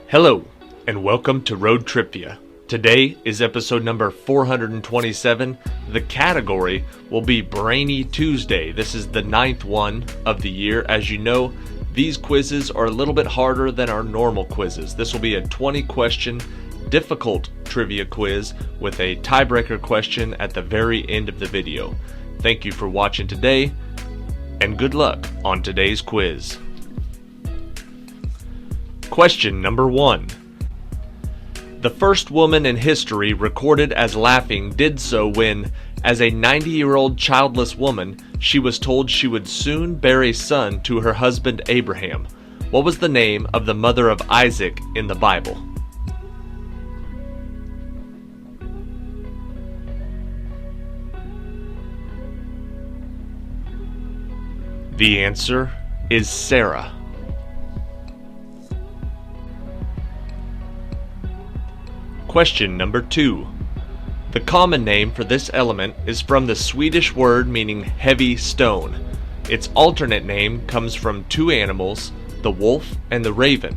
Hello, and welcome to ROAD TRIpVIA. Today is episode number 427. The category will be Brainy Tuesday. This is the 9th one of the year. As you know, these quizzes are a little bit harder than our normal quizzes. This will be a 20-question difficult trivia quiz with a tiebreaker question at the very end of the video. Thank you for watching today, and good luck on today's quiz. Question number 1. The first woman in history recorded as laughing did so when, as a 90-year-old childless woman, she was told she would soon bear a son to her husband Abraham. What was the name of the mother of Isaac in the Bible? The answer is Sarah. Question number 2. The common name for this element is from the Swedish word meaning heavy stone. Its alternate name comes from two animals, the wolf and the raven.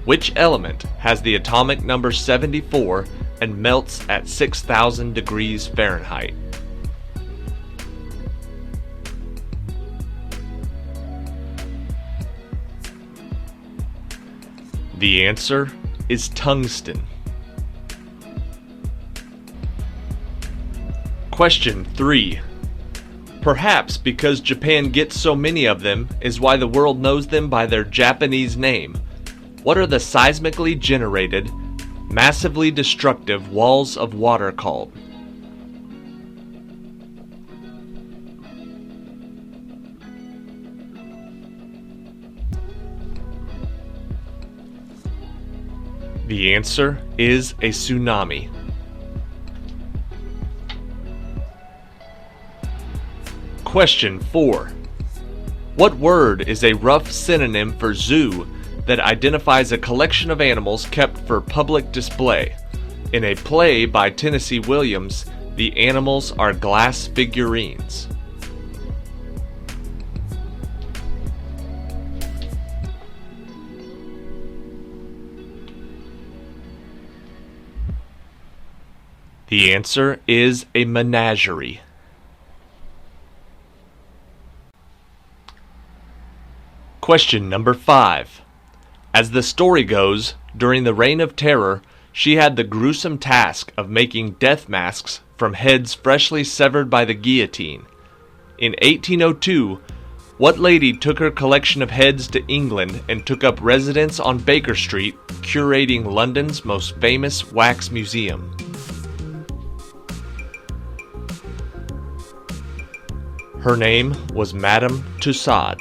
Which element has the atomic number 74 and melts at 6,000 degrees Fahrenheit? The answer is tungsten. Question 3. Perhaps because Japan gets so many of them is why the world knows them by their Japanese name. What are the seismically generated, massively destructive walls of water called? The answer is a tsunami. Question 4. What word is a rough synonym for zoo that identifies a collection of animals kept for public display? In a play by Tennessee Williams, the animals are glass figurines. The answer is a menagerie. Question number 5. As the story goes, during the Reign of Terror, she had the gruesome task of making death masks from heads freshly severed by the guillotine. In 1802, what lady took her collection of heads to England and took up residence on Baker Street, curating London's most famous wax museum? Her name was Madame Tussaud.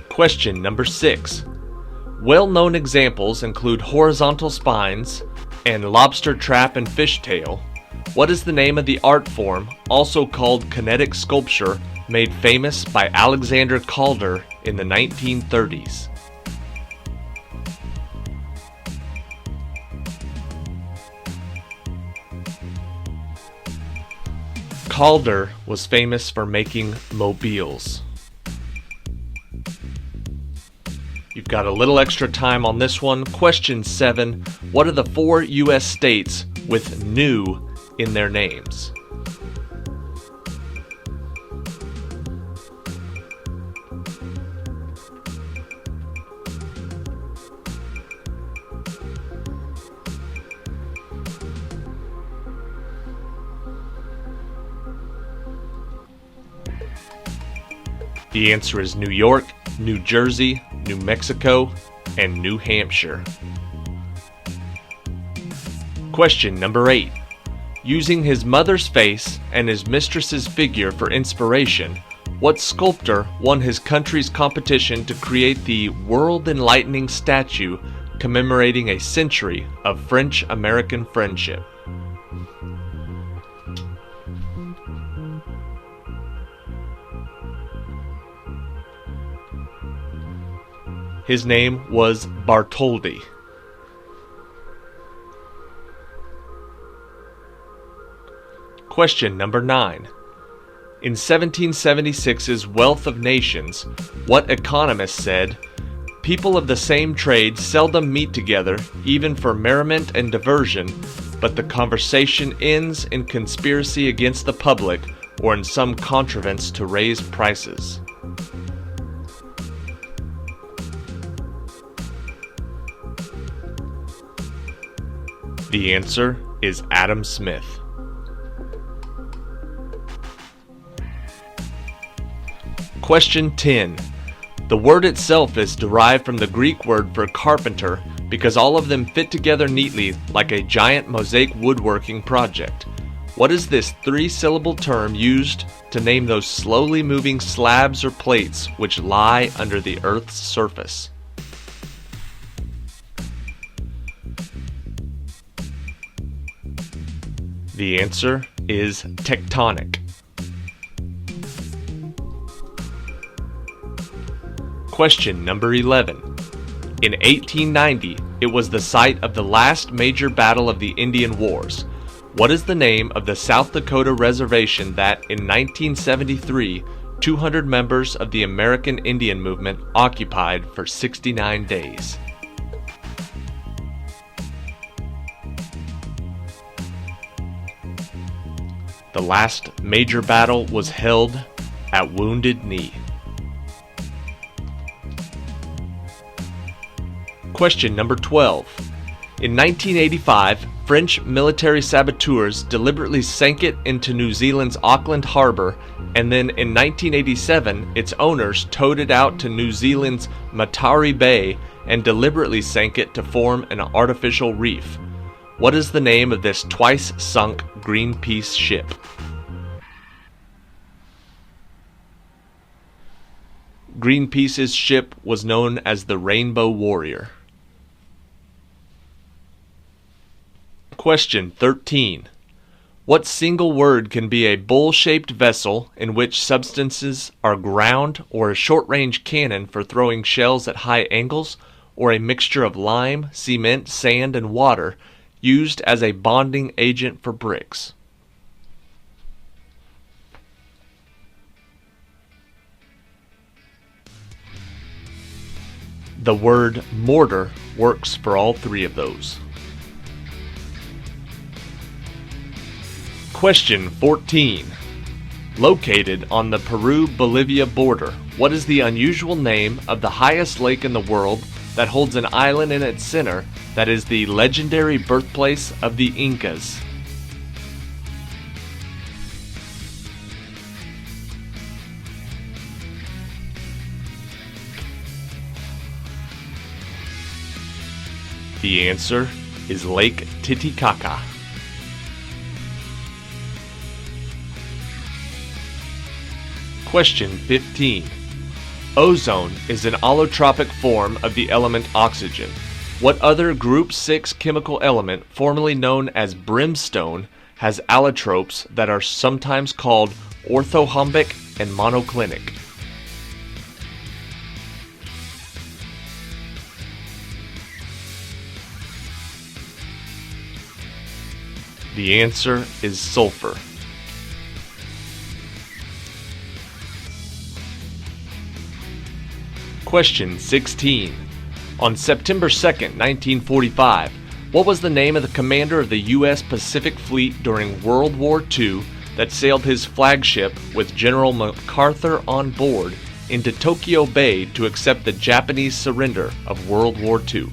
Question number 6. Well-known examples include horizontal spines and lobster trap and fishtail. What is the name of the art form, also called kinetic sculpture, made famous by Alexander Calder in the 1930s? Calder was famous for making mobiles. You've got a little extra time on this one. Question 7. What are the 4 U.S. states with new in their names? The answer is New York, New Jersey, New Mexico, and New Hampshire. Question number 8. Using his mother's face and his mistress's figure for inspiration, what sculptor won his country's competition to create the world-enlightening statue commemorating a century of French-American friendship? His name was Bartholdi. Question number 9. In 1776's Wealth of Nations, what economist said, "People of the same trade seldom meet together, even for merriment and diversion, but the conversation ends in conspiracy against the public or in some contrivance to raise prices." The answer is Adam Smith. Question 10. The word itself is derived from the Greek word for carpenter because all of them fit together neatly like a giant mosaic woodworking project. What is this three-syllable term used to name those slowly moving slabs or plates which lie under the Earth's surface? The answer is tectonic. Question number 11. In 1890, it was the site of the last major battle of the Indian Wars. What is the name of the South Dakota reservation that, in 1973, 200 members of the American Indian Movement occupied for 69 days? The last major battle was held at Wounded Knee. Question number 12. In 1985, French military saboteurs deliberately sank it into New Zealand's Auckland Harbour, and then in 1987, its owners towed it out to New Zealand's Matari Bay and deliberately sank it to form an artificial reef. What is the name of this twice-sunk Greenpeace ship? Greenpeace's ship was known as the Rainbow Warrior. Question 13. What single word can be a bowl-shaped vessel in which substances are ground, or a short-range cannon for throwing shells at high angles, or a mixture of lime, cement, sand, and water used as a bonding agent for bricks? The word mortar works for all three of those. Question 14. Located on the Peru-Bolivia border, what is the unusual name of the highest lake in the world that holds an island in its center that is the legendary birthplace of the Incas? The answer is Lake Titicaca. Question 15. Ozone is an allotropic form of the element oxygen. What other Group 6 chemical element, formerly known as brimstone, has allotropes that are sometimes called orthorhombic and monoclinic? The answer is sulfur. Question 16. On September 2nd, 1945, what was the name of the commander of the U.S. Pacific Fleet during World War II that sailed his flagship with General MacArthur on board into Tokyo Bay to accept the Japanese surrender of World War II?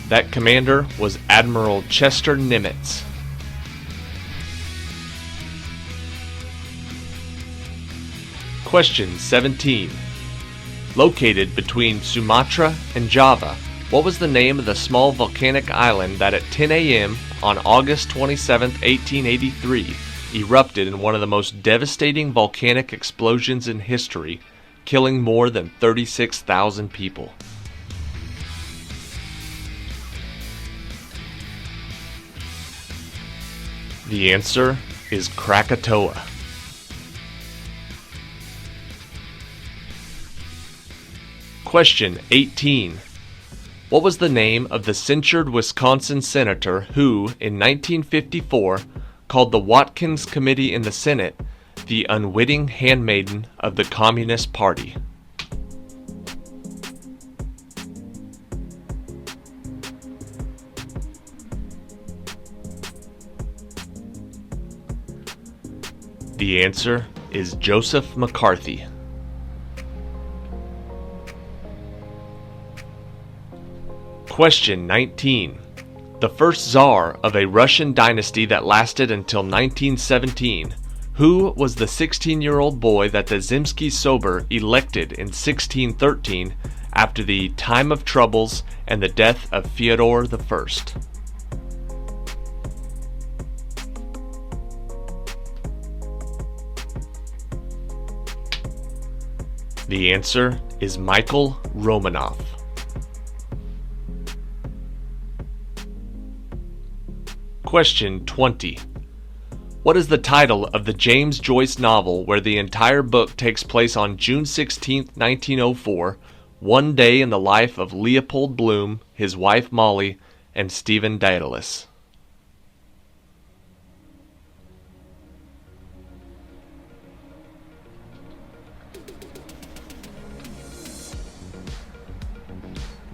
That commander was Admiral Chester Nimitz. Question 17. Located between Sumatra and Java, what was the name of the small volcanic island that at 10 a.m. on August 27, 1883, erupted in one of the most devastating volcanic explosions in history, killing more than 36,000 people? The answer is Krakatoa. Question 18. What was the name of the censured Wisconsin senator who, in 1954, called the Watkins Committee in the Senate the unwitting handmaiden of the Communist Party? The answer is Joseph McCarthy. Question 19. The first Tsar of a Russian dynasty that lasted until 1917. Who was the 16-year-old boy that the Zemsky Sobor elected in 1613 after the Time of Troubles and the death of Fyodor I? The answer is Michael Romanov. Question 20. What is the title of the James Joyce novel where the entire book takes place on June 16, 1904, one day in the life of Leopold Bloom, his wife Molly, and Stephen Dedalus?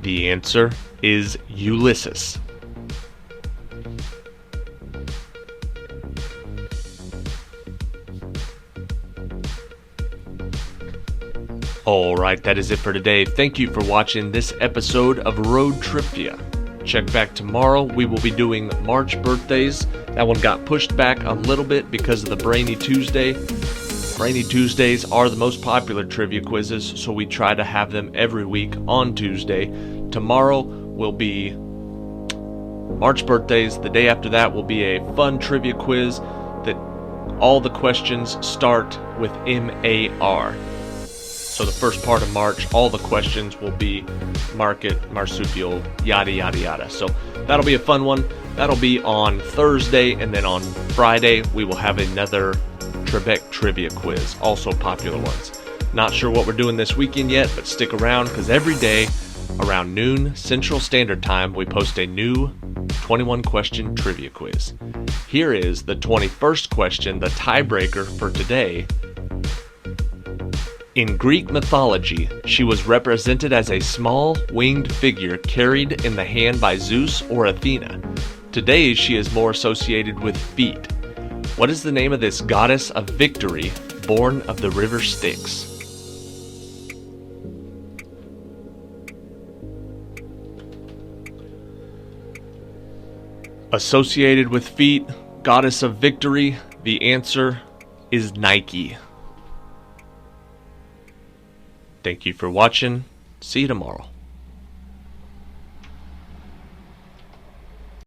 The answer is Ulysses. Alright, that is it for today. Thank you for watching this episode of ROAD TRIpVIA. Check back tomorrow. We will be doing March birthdays. That one got pushed back a little bit because of the Brainy Tuesday. Brainy Tuesdays are the most popular trivia quizzes, so we try to have them every week on Tuesday. Tomorrow will be March birthdays. The day after that will be a fun trivia quiz that all the questions start with M-A-R. So the first part of March, all the questions will be market, marsupial, yada, yada, yada. So that'll be a fun one. That'll be on Thursday, and then on Friday, we will have another Trebek trivia quiz, also popular ones. Not sure what we're doing this weekend yet, but stick around because every day around noon Central Standard Time, we post a new 21-question trivia quiz. Here is the 21st question, the tiebreaker for today. In Greek mythology, she was represented as a small, winged figure carried in the hand by Zeus or Athena. Today, she is more associated with feet. What is the name of this goddess of victory, born of the river Styx? Associated with feet, goddess of victory, the answer is Nike. Thank you for watching. See you tomorrow.